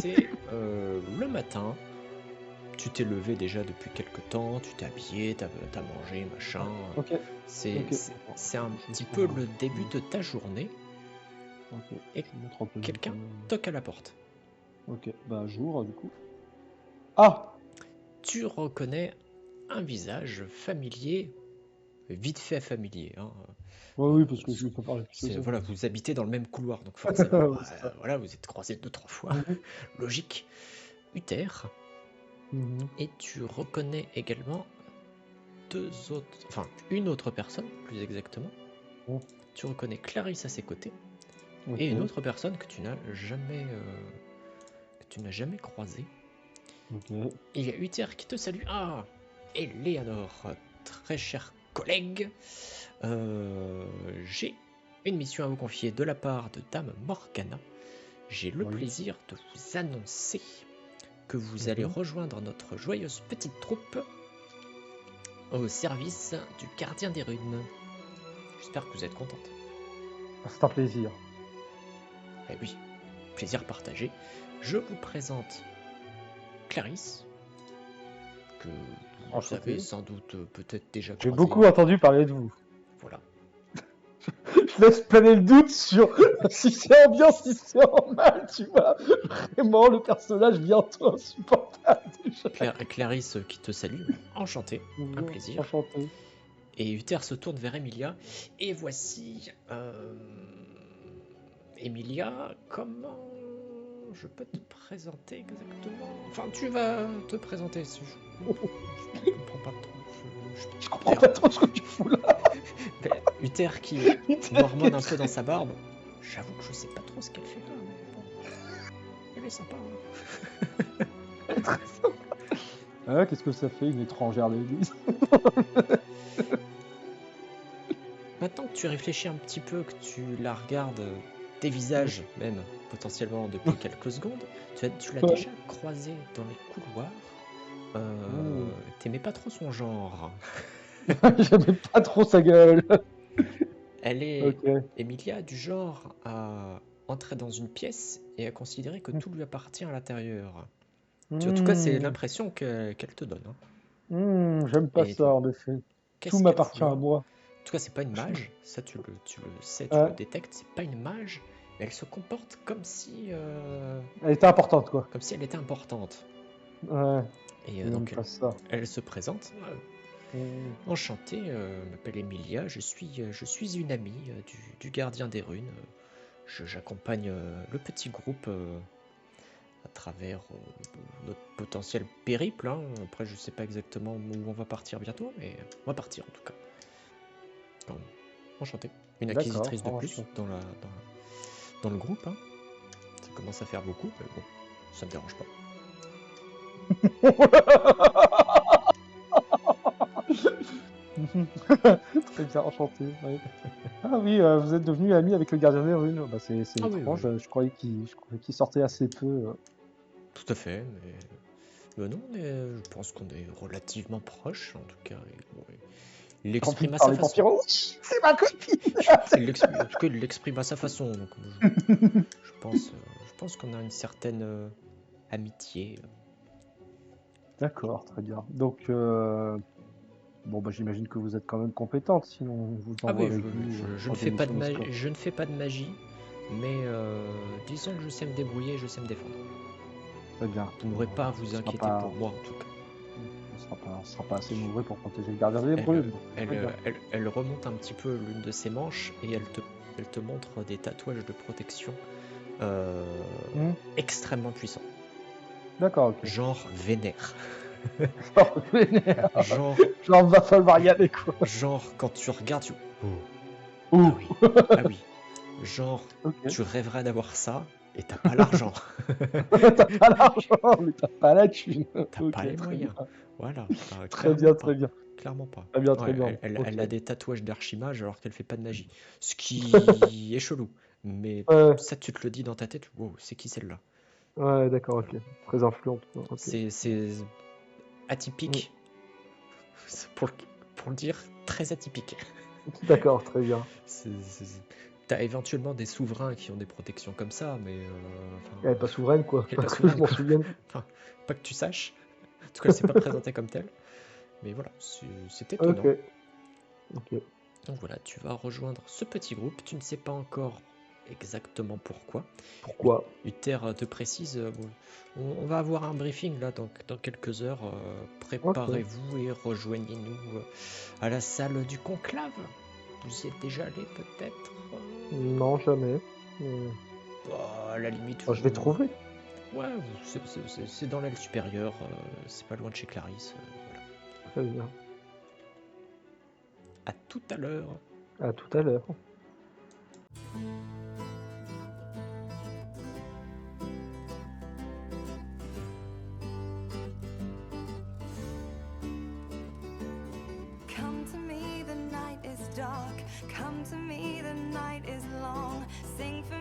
C'est le matin. Tu t'es levé déjà depuis quelque temps, tu t'es habillé, t'as mangé, machin. Ok, C'est ok. c'est- Attends, c'est un je petit vais peu faire le début de ta journée Ok, et je vais mettre en pause quand quelqu'un même. toque à la porte. Ok, bah jour du coup. Ah! Tu reconnais un visage familier, vite fait familier, hein. Ouais, Euh, oui, parce que je lui ai pas parlé plus que ça. voilà, vous habitez dans le même couloir, donc forcément, Ouais, c'est ça. voilà, vous êtes croisés 2-3 fois. Mhm, Logique. Uther. mhm. Et tu reconnais également une autre personne, plus exactement. Bon, Tu reconnais Clarisse à ses côtés et une ok, autre personne que tu n'as jamais croisée. ok. Il y a Uther qui te salue. Ah, Eleanor, très cher collègue, j'ai une mission à vous confier de la part de Dame Morgana. J'ai le Oui. plaisir de vous annoncer que vous allez Mhm. rejoindre notre joyeuse petite troupe au service du gardien des runes. J'espère que vous êtes contente. C'est un plaisir. Eh oui, plaisir partagé. Je vous présente Clarisse, que vous avez Enchanté. sans doute peut-être déjà J'ai croisée. beaucoup entendu parler de vous. Voilà. Je laisse planer le doute sur si c'est en bien, si c'est en mal, tu vois. Vraiment, le personnage bientôt insupportable déjà. Clarisse qui te salue, enchantée, un Bonjour, plaisir. enchanté. Et Uther se tourne vers Emilia. Et voici Emilia, comment je peux te présenter exactement? Enfin, tu vas te présenter. Je comprends pas trop. Je comprends pas trop ce que tu fous là. Uther qui mormonne un peu dans sa barbe. J'avoue que je sais pas trop ce qu'elle fait là, mais bon. Elle est sympa, hein. Ah, qu'est-ce que ça fait une étrangère d'église? Maintenant que tu réfléchis un petit peu, que tu la regardes dévisages même, potentiellement depuis quelques secondes, tu l'as déjà croisée dans les couloirs. Oh. T'aimais pas trop son genre. J'aimais pas trop sa gueule. Elle est, Ok. Emilia, du genre à entrer dans une pièce et à considérer que tout lui appartient à l'intérieur. En tout cas, c'est Hmm. l'impression qu'elle te donne, hein. J'aime pas Et ça en effet. Tout qu'est-ce qu'elle fout m'appartient là? à moi. En tout cas, c'est pas une mage, ça tu le sais, tu le Ouais. détectes, c'est pas une mage, mais elle se comporte Elle était importante quoi. comme si elle était importante. Ouais. Et J'aime donc pas ça. elle se présente. Hmm. Enchantée, je m'appelle Emilia, je suis une amie du gardien des runes. J'accompagne le petit groupe à travers notre potentiel périple, hein. Après, je sais pas exactement où on va partir bientôt, mais on va partir en tout cas. Donc, enchanté. Une D'accord. acquisitrice de plus dans le groupe, hein. Ça commence à faire beaucoup, mais bon, ça me dérange pas. Très bien, enchanté. Ouais. Ah oui, vous êtes devenu ami avec le gardien des runes. Bah, c'est Ah oui, oui, étrange. oui, Je croyais qu'il sortait assez peu. tout à fait, mais non, mais je pense qu'on est relativement proches, en tout cas. Et bon, il T'as envie de l'exprime à sa parler façon. vampiro? Oui, c'est ma copine. En tout cas, il l'exprime à sa façon, donc je pense qu'on a une certaine amitié. D'accord, très bien. Donc, bon, bah, j'imagine que vous êtes quand même compétente, sinon on vous Ah envoie oui, avec vous je ne en fais des pas de missions magie, d'escorte. je ne fais pas de magie, mais disons que je sais me débrouiller, je sais me défendre. Très bien. Vous Bon, n'aurez pas à vous ce sera inquiéter pour pas, moi, en tout cas. ce sera pas assez nombreux pour protéger le gardien des Elle, brumes. Très bien. elle remonte un petit peu l'une de ses manches et elle te montre des tatouages de protection euh, Hmm, extrêmement puissants. d'accord, ok. Genre vénère. Genre, vénère. Genre, Genre, va falloir y aller, quoi. genre quand tu regardes, oh, ah Ouh. oui, ah oui. Genre, Ok. tu rêverais d'avoir ça et t'as pas l'argent. T'as pas l'argent, mais t'as pas la thune. T'as pas Ok, les très moyens. bien. Voilà, Très clairement bien, pas. très bien. Clairement pas. Très bien, très Ouais, bien. Ok. elle a des tatouages d'archimage alors qu'elle fait pas de magie. Ce qui est chelou. Mais Ouais, ça, tu te le dis dans ta tête, wow, c'est qui celle-là? ouais, d'accord, Voilà. ok. Très influente, quoi. Ok. C'est Hmm. atypique, pour, pour le dire, très atypique. D'accord, très bien. C'est T'as éventuellement des souverains qui ont des protections comme ça, mais Elle est pas souveraine, quoi. elle est pas Pas que je souveraine, m'en quoi. souvienne. Enfin, pas que tu saches. En tout cas, elle s'est pas présentée comme telle. Mais voilà, c'est étonnant. Ok. Ok. Donc voilà, tu vas rejoindre ce petit groupe. Tu ne sais pas encore exactement pourquoi. Pourquoi? Uther te précise, on va avoir un briefing là dans quelques heures. Préparez-vous et rejoignez-nous à la salle du conclave. Vous y êtes déjà allé peut-être? Non, jamais. Mais... À la limite, je vais trouver. Ouais, c'est dans l'aile supérieure, c'est pas loin de chez Clarisse. Voilà. Très bien. À tout à l'heure. À tout à l'heure. Come to me, the night is dark. Come to me, the night is long. Sing for